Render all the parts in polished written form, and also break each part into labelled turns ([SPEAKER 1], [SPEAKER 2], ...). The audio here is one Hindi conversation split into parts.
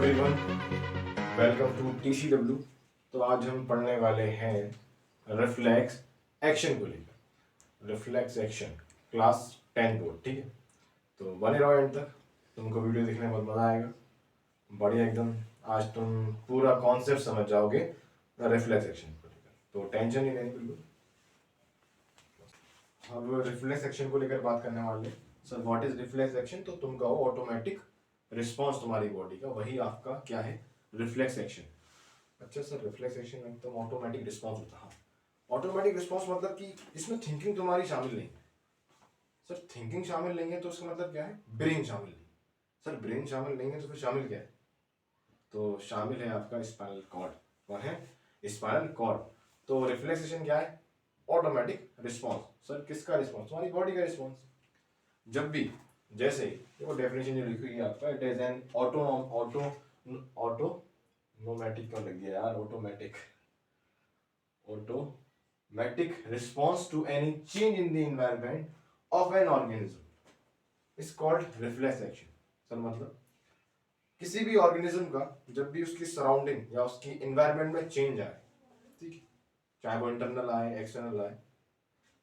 [SPEAKER 1] Everyone, welcome to TCW। तो आज हम पढ़ने वाले हैं रिफ्लेक्स एक्शन को लेकर। रिफ्लेक्स एक्शन क्लास 10 बोर्ड, ठीक है। तो बने रहो एंड तक, तुमको वीडियो देखने में बहुत मज़ा आएगा, बढ़िया एकदम। आज तुम पूरा कॉन्सेप्ट समझ जाओगे रिफ्लेक्स एक्शन को लेकर, तो टेंशन ही नहीं बिल्कुल। अब रिफ्लेक्स एक्शन को लेकर बात करने वाले। Sir what is reflex action? तो तुम कहो ऑटोमेटिक रिस्पॉन्स तुम्हारी बॉडी का, वही आपका क्या है, रिफ्लेक्स एक्शन। अच्छा सर, रिफ्लेक्स एक्शन में तो ऑटोमेटिक रिस्पॉन्स होता है। ऑटोमेटिक रिस्पॉन्स मतलब कि इसमें थिंकिंग तुम्हारी शामिल नहीं। सर थिंकिंग शामिल नहीं है तो उसका मतलब क्या है, ब्रेन शामिल नहीं। सर ब्रेन शामिल नहीं है तो फिर शामिल क्या है? तो शामिल है आपका स्पाइनल कॉर्ड। कौन है? Spinal cord. तो रिफ्लेक्सेशन क्या है? Automatic response. सर किसका रिस्पॉन्स? तुम्हारी बॉडी का रिस्पॉन्स। जब भी, जैसे वो डेफिनेशन जो लिखी हुई है आपका, इट इज एन ऑटोमेटिक क्यों लग गया यार, automatic response to any change in the environment of an organism is called reflex action. Sir मतलब किसी भी ऑर्गेनिज्म का जब भी उसकी सराउंडिंग या उसकी एनवायरनमेंट में चेंज आए, ठीक है, चाहे वो इंटरनल आए एक्सटर्नल आए,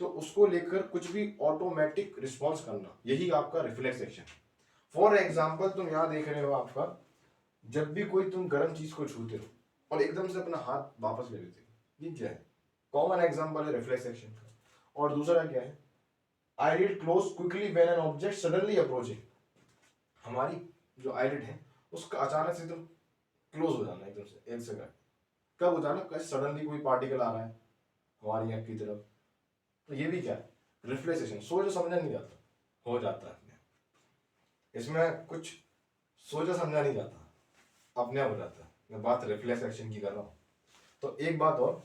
[SPEAKER 1] तो उसको लेकर कुछ भी ऑटोमेटिक रिस्पॉन्स करना, यही आपका रिफ्लेक्स एक्शन। फॉर एग्जाम्पल तुम यहाँ देख रहे हो आपका, जब भी कोई तुम गर्म चीज को छूते हो और एकदम से अपना हाथ वापस ले लेते हो, ये क्या है? कॉमन एग्जाम्पल है रिफ्लेक्स एक्शन का। और दूसरा क्या है? Eyelid close quickly when an object suddenly approaching. हमारी जो आईलिड है उसका अचानक से एकदम क्लोज हो जाना, एकदम से एक सेकंड। कब हो जाना? कैसे सडनली कोई पार्टिकल आ रहा है हमारी आंख की तरफ, तो ये भी क्या है, रिफ्लेक्सेशन। सोचो समझा नहीं जाता, हो जाता है अपने आप। इसमें कुछ सोचा समझा नहीं जाता, अपने आप हो जाता है। मैं बात रिफ्लेक्स एक्शन की कर रहा हूँ। तो एक बात और,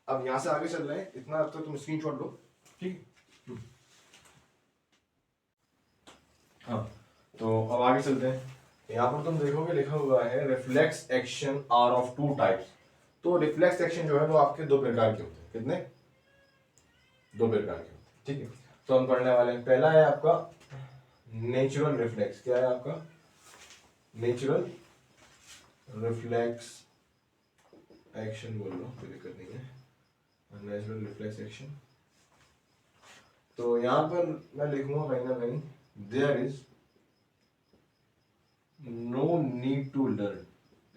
[SPEAKER 1] अब यहाँ से आगे चल रहे हैं, इतना तो तुम स्क्रीनशॉट लो, ठीक। हाँ, तो अब आगे चलते हैं। यहाँ पर तुम देखोगे लिखा हुआ है reflex action are of two types. तो रिफ्लेक्स एक्शन जो है वो आपके दो प्रकार के होते हैं। कितने? दो प्रकार के होते हैं, ठीक है। तो हम पढ़ने वाले हैं, पहला है आपका नेचुरल रिफ्लेक्स। क्या है आपका? नेचुरल रिफ्लेक्स एक्शन बोल लो, कोई दिक्कत नहीं है, नेचुरल रिफ्लेक्स एक्शन। तो यहां पर मैं लिखूंगा कहीं ना कहीं, there is no need to learn.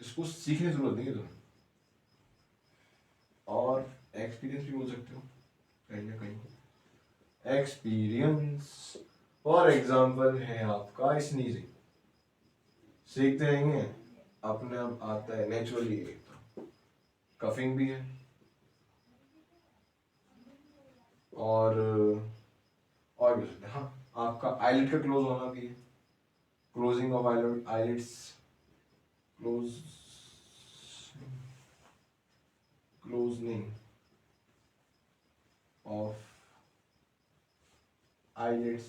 [SPEAKER 1] इसको सीखने की जरूरत नहीं है तुम्हें, और एक्सपीरियंस भी बोल सकते हो कहीं ना कहीं। एक्सपीरियंस फॉर एग्जाम्पल है आपका स्नीजिंग। सीखते रहेंगे, अपने आप आता है नेचुरली। कफिंग भी है, और भी सकते हैं। हाँ, आपका आईलिड का क्लोज होना भी है, closing of eyelids, closing of eyelids,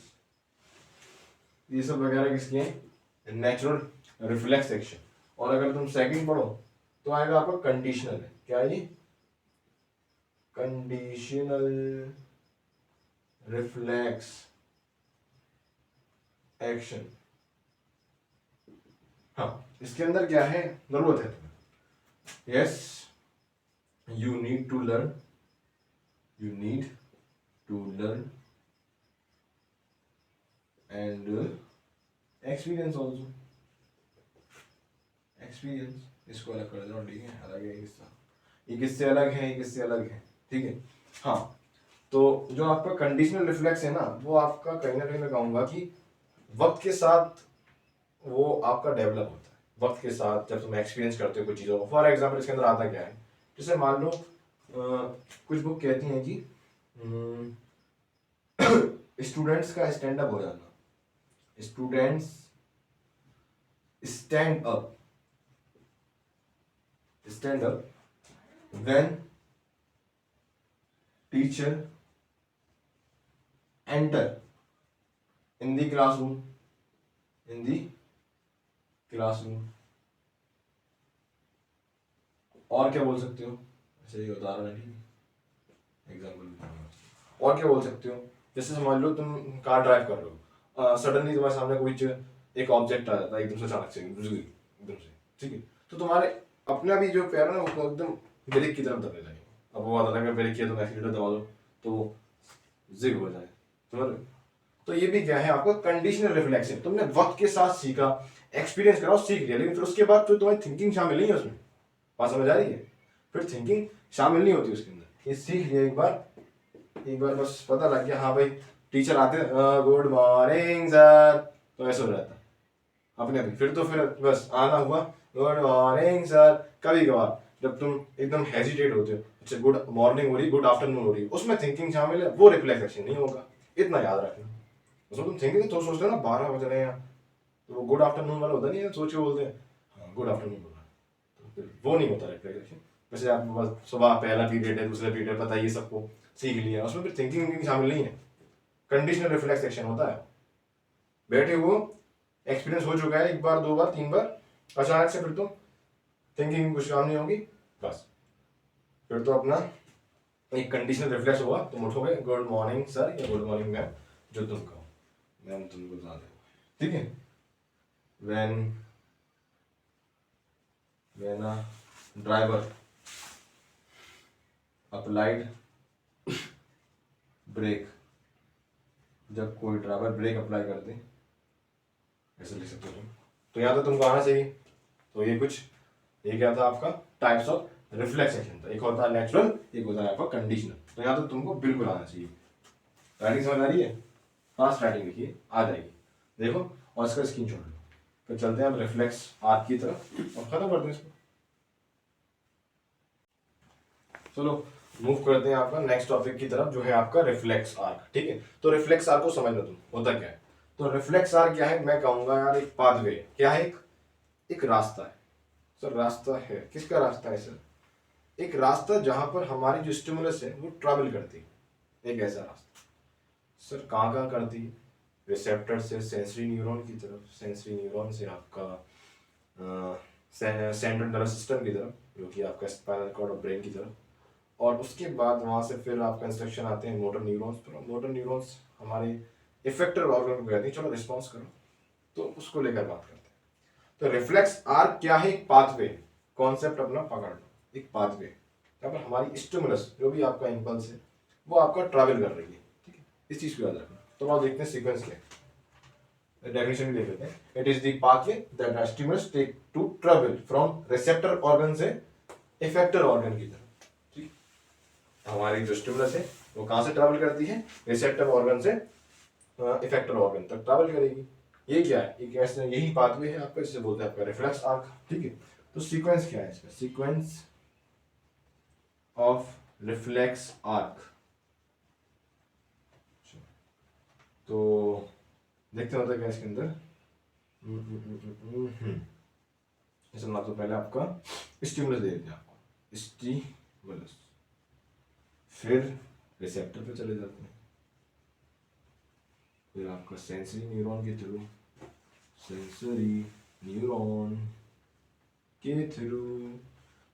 [SPEAKER 1] ये सब वगैरह किसके हैं? Natural reflex action. और अगर तुम सेकंड पढ़ो तो आएगा आपका कंडीशनल है। क्या ये? Conditional reflex action. हाँ, इसके अंदर क्या है, जरूरत है तुम्हें। Yes, you need to learn, and experience also. Experience इसको अलग कर दो, ठीक है, अलग है किस्सा, ये किससे अलग है, ये किससे अलग है, ठीक है। हाँ, तो जो आपका कंडीशनल रिफ्लेक्स है ना, वो आपका कहीं ना कहीं मैं कहूँगा कि वक्त के साथ वो आपका डेवलप होता है। वक्त के साथ जब तुम एक्सपीरियंस करते हो कुछ चीज़ों को। फॉर एग्जाम्पल इसके अंदर आता क्या है, जैसे मान लो कुछ बुक कहती हैं कि स्टूडेंट्स का स्टैंड अप हो जाना, students stand up when teacher enter in the classroom, और क्या बोल सकते हो? ऐसे ही उदाहरण है, एग्जाम्पल। और क्या बोल सकते हो? जैसे मान लो तुम कार ड्राइव कर रहे हो, सडनली तुम्हारे सामने कोई एक ऑब्जेक्ट आ जाता है एकदम से, अचानक से एकदम से, ठीक है। तो तुम्हारे अपना भी जो पैर है ना वो एकदम ब्रेक की तरफ दबने लगेगा। अब वो आता है ब्रेक किया तुम एक्सीलेटर दबा दो तो वो जिग हो जाए, समझ रहे हो? तो ये भी क्या है आपका कंडीशनल रिफ्लेक्स है। तुमने वक्त के साथ सीखा, एक्सपीरियंस करा, सीख लिया, लेकिन फिर उसके बाद तो तुम्हारी थिंकिंग शामिल नहीं है उसमें। बात समझ आ रही है? फिर थिंकिंग शामिल नहीं होती उसके अंदर। ये सीख लिया एक बार बस पता लग गया, हाँ भाई टीचर आते हैं गुड मॉर्निंग सर, तो ऐसा हो जाता है अपने आप ही। फिर बस आना हुआ गुड मॉर्निंग सर। कभी कभार जब तुम एकदम हेजिटेट होते हो, अच्छा गुड मॉर्निंग हो रही, गुड आफ्टरनून हो रही, उसमें थिंकिंग शामिल है, वो रिफ्लेक्स एक्शन नहीं होगा, इतना याद रखना। उसमें तुम थिंकिंग तो सोचते हो ना 12 बज रहे हैं, तो वो गुड आफ्टरनून वाला होता नहीं है, सोच के बोलते हैं हाँ गुड आफ्टरनून बोल रहा है, तो फिर वो नहीं होता रिफ्लेक्स एक्शन। वैसे आप बस सुबह पहला पीरियड है, दूसरा पीरियड पता है, ये सबको सीख लिया, उसमें फिर थिंकिंग शामिल नहीं है, कंडीशनल रिफ्लेक्स एक्शन होता है। बैठे हो, एक्सपीरियंस हो चुका है, एक बार दो बार तीन बार, अचानक से फिर तो थिंकिंग कुछ काम नहीं होगी, बस फिर तो अपना एक कंडीशनल रिफ्लेक्स हुआ, तुम उठोगे गुड मॉर्निंग सर या गुड मॉर्निंग मैम, जो तुम कहो मैम तुमको बता दे, ठीक है। When when a driver applied brake, जब कोई ड्राइवर ब्रेक अप्लाई कर दे, ऐसे लिख सकते हो तुम। तो यहाँ तो तुमको आना चाहिए। तो ये क्या था आपका टाइप्स ऑफ रिफ्लेक्स एक्शन था, एक होता है नेचुरल, एक होता है आपका कंडीशनल। तो यहाँ तो तुमको बिल्कुल आना चाहिए। राइटिंग समझ आ रही है? फास्ट राइटिंग लिखिए, आ जाएगी, देखो और इसका स्क्रीनशॉट लो। तो चलते हैं अब रिफ्लेक्स आर्क की तरफ और खत्म करते हैं इसको। चलो मूव करते हैं आपका नेक्स्ट टॉपिक की तरफ, जो है आपका रिफ्लेक्स आर्क, ठीक है। तो रिफ्लेक्स आर्क को समझ लो तुम, होता क्या है। तो रिफ्लेक्स आर्क क्या है, मैं कहूंगा यार एक पाथवे, क्या है, एक रास्ता है। सर रास्ता है, किसका रास्ता है सर? एक रास्ता जहां पर हमारी जो स्टिमुलस है वो ट्रैवल करती है, एक ऐसा रास्ता। सर कहाँ करती है? रिसेप्टर से सेंसरी न्यूरॉन की तरफ, सेंसरी न्यूरॉन से आपका सेंट्रल नर्वस सिस्टम की तरफ, जो कि आपका स्पाइनल कॉर्ड और ब्रेन की तरफ, और उसके बाद वहाँ से फिर आपका इंस्ट्रक्शन आते हैं मोटर न्यूरॉन्स पर। मोटर न्यूरॉन्स हमारे इफेक्टर ऑर्गन को कहते हैं, चलो रिस्पॉन्स करो, तो उसको लेकर बात करते हैं। तो रिफ्लेक्स आर्क क्या है? एक पाथवे, कॉन्सेप्ट अपना पकड़ लो, एक पाथवे यहाँ पर हमारी स्टिमुलस जो भी आपका इंपल्स है वो आपका ट्रैवल कर रही है, ठीक है, इस चीज को याद रखना। तो आप देखते हैं सीक्वेंस क्या है, डेफिनेशन भी देख लेते हैं। It is the pathway that stimulus take to travel from receptor organ से इफेक्टर ऑर्गन की तरफ, ठीक। हमारी जो स्टिमुलस है वो कहाँ से ट्रैवल करती है? रिसेप्टर ऑर्गन से इफेक्टर ऑर्गन तक ट्रैवल करेगी। ये क्या है? एक ऐसे यही पाथवे है आपका, इससे बोलते हैं आपका रिफ्लेक्स आर्क, ठीक है। तो सीक्वेंस क्या है इसका? सीक्वेंस ऑफ रिफ्लेक्स आर्क, तो देखते होता है क्या इसके अंदर। जैसे ना, तो पहले आपका स्टिमुलस दे देते हैं आपको, स्टिमुलस, फिर रिसेप्टर पे चले जाते हैं, फिर आपका सेंसरी न्यूरॉन के थ्रू, सेंसरी न्यूरॉन के थ्रू,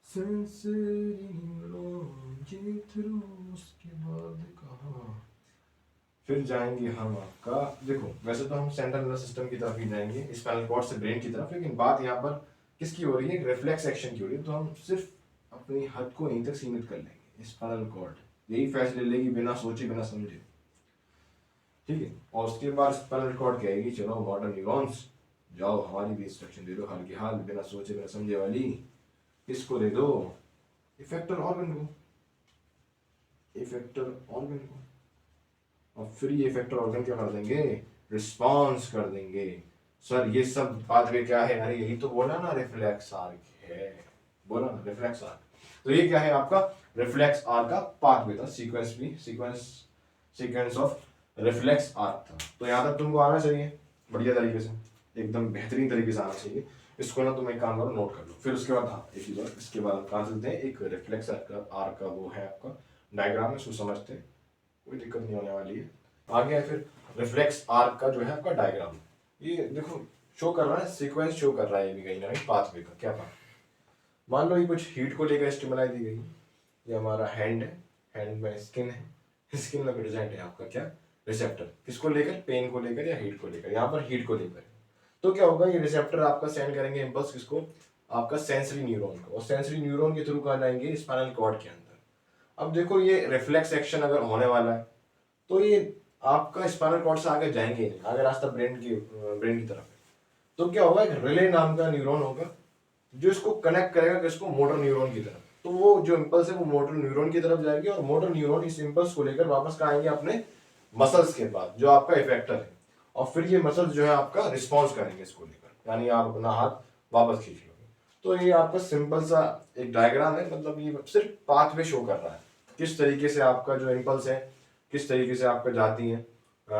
[SPEAKER 1] सेंसरी न्यूरॉन के थ्रू, उसके बाद कहाँ फिर जाएंगे हम आपका, देखो वैसे तो हम सेंट्रल नर्वस सिस्टम की तरफ ही जाएंगे, स्पाइनल कॉर्ड से ब्रेन की तरफ, लेकिन बात यहाँ पर किसकी हो रही है? रिफ्लेक्स एक्शन की हो रही है। तो हम सिर्फ अपनी हद को यहीं तक सीमित कर लेंगे, स्पाइनल कॉर्ड यही फैसले लेगी बिना सोचे बिना समझे, ठीक है। और उसके बाद स्पाइनल कॉर्ड कहेगी चलो मोटर न्यूरॉन्स जाओ, हमारी भी इंस्ट्रक्शन दे दो हाल की हाल, बिना सोचे बिना समझे वाली, किसको दे दो? इफेक्टर ऑर्गन को, इफेक्टर ऑर्गन को। और फिर ये इफेक्टर ऑर्गन क्या कर देंगे? रिस्पॉन्स कर देंगे। सर ये सब पाथवे क्या है? अरे यही तो बोला ना रिफ्लेक्स आर्क है, बोला ना रिफ्लेक्स आर्क। तो ये क्या है आपका? रिफ्लेक्स आर्क का पाथवे था, सीक्वेंस भी, सीक्वेंस ऑफ रिफ्लेक्स आर्क था। तो यहाँ तक तुमको आना चाहिए बढ़िया तरीके से, एकदम बेहतरीन तरीके से आना चाहिए। इसको ना तुम एक काम करो, नोट कर लो। फिर उसके बाद हाँ एक चीज और, इसके बाद हम कहाँ चलते हैं, एक रिफ्लेक्स आर्क का वो है आपका डायग्राम है, उसको समझते हैं, कोई दिक्कत नहीं होने वाली है। आगे है फिर रिफ्लेक्स आर्क का जो है आपका डायग्राम, ये देखो शो कर रहा है, सीक्वेंस शो कर रहा है ये भी कहीं ना कहीं पाथवे का। क्या बात, मान लो ये कुछ हीट को लेकर स्टिमुलाई दी गई, ये हमारा हैंड है, हैंड में स्किन है, स्किन में प्रेजेंट है आपका क्या? रिसेप्टर, किसको लेकर? पेन को लेकर या हीट को लेकर? यहाँ पर हीट को लेकर। तो क्या होगा, ये रिसेप्टर आपका सेंड करेंगे इम्पल्स किसको? आपका सेंसरी न्यूरॉन का, और सेंसरी न्यूरॉन के थ्रू कहाँ जाएंगे, स्पाइनल कॉर्ड के अंदर। अब देखो ये रिफ्लेक्स एक्शन अगर होने वाला है तो ये आपका स्पाइनल कॉर्ड से आगे जाएंगे नहीं, आगे रास्ता ब्रेन की तरफ है। तो क्या होगा, एक रिले नाम का न्यूरॉन होगा जो इसको कनेक्ट करेगा किसको, मोटर न्यूरॉन की तरफ। तो वो जो इम्पल्स है वो मोटर न्यूरॉन की तरफ जाएगी, और मोटर न्यूरॉन इस इम्पल्स को लेकर वापस कहाँ आएंगे, अपने मसल्स के पास जो आपका इफेक्टर है, और फिर ये मसल्स जो है आपका रिस्पॉन्स करेंगे इसको लेकर, यानी आप अपना हाथ वापस खींच लोगे। तो ये आपका सिंपल सा एक डायग्राम है, मतलब ये सिर्फ पाथवे शो कर रहा है किस तरीके से आपका जो इम्पल्स है किस तरीके से आपका जाती है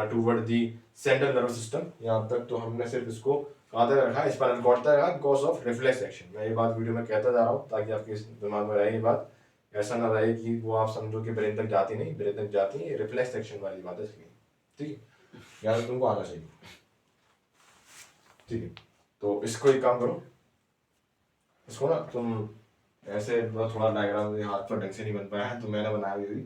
[SPEAKER 1] toward the central nervous system यहाँ तक। तो हमने सिर्फ इसको कहाँ तक रखा है, स्पाइनल कॉर्ड तक रखा, बिकॉज ऑफ रिफ्लेक्स एक्शन। मैं ये बात वीडियो में कहता जा रहा हूँ ताकि आपके दिमाग में रहे ये बात, ऐसा ना रहे कि वो आप समझो कि ब्रेन तक जाती नहीं, ब्रेन तक जाती है, रिफ्लेक्स एक्शन वाली बात है इसकी, ठीक है, यार तुमको आना चाहिए, ठीक है। तो इसको एक काम करो, इसको ना तुम ऐसे थोड़ा डायग्राम हाथ पर ढंग से नहीं बन पाया है तो मैंने बनाया भी,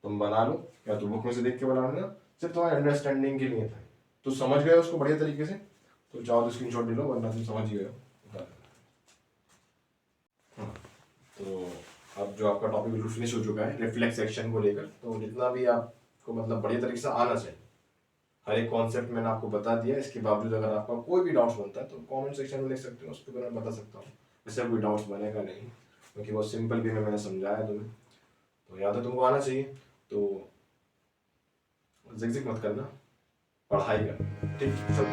[SPEAKER 1] तुम बना लो, या तो बुक में से देख के बना लेना, सिर्फ तुम्हारे अंडरस्टैंडिंग के लिए था। तो समझ गए उसको बढ़िया तरीके से, तो चाहो तो स्क्रीनशॉट ले लो, वरना तुम समझ ही गए हो। हाँ, तो अब जो आपका टॉपिक बिल्कुल फिनिश हो चुका है रिफ्लेक्स एक्शन को लेकर। तो जितना भी आपको मतलब बढ़िया तरीके से आना चाहिए, हर एक कॉन्सेप्ट मैंने आपको बता दिया। इसके बावजूद अगर आपका कोई भी डाउट्स बनता है तो कमेंट सेक्शन में लिख सकते हो, उस पर मैं बता सकता हूँ, इससे कोई डाउट्स बनेगा नहीं, क्योंकि बहुत सिंपल भी मैंने समझाया तुम्हें। तो या तो तुमको आना चाहिए, तो जिग मत करना, पढ़ाई करना, ठीक, सब।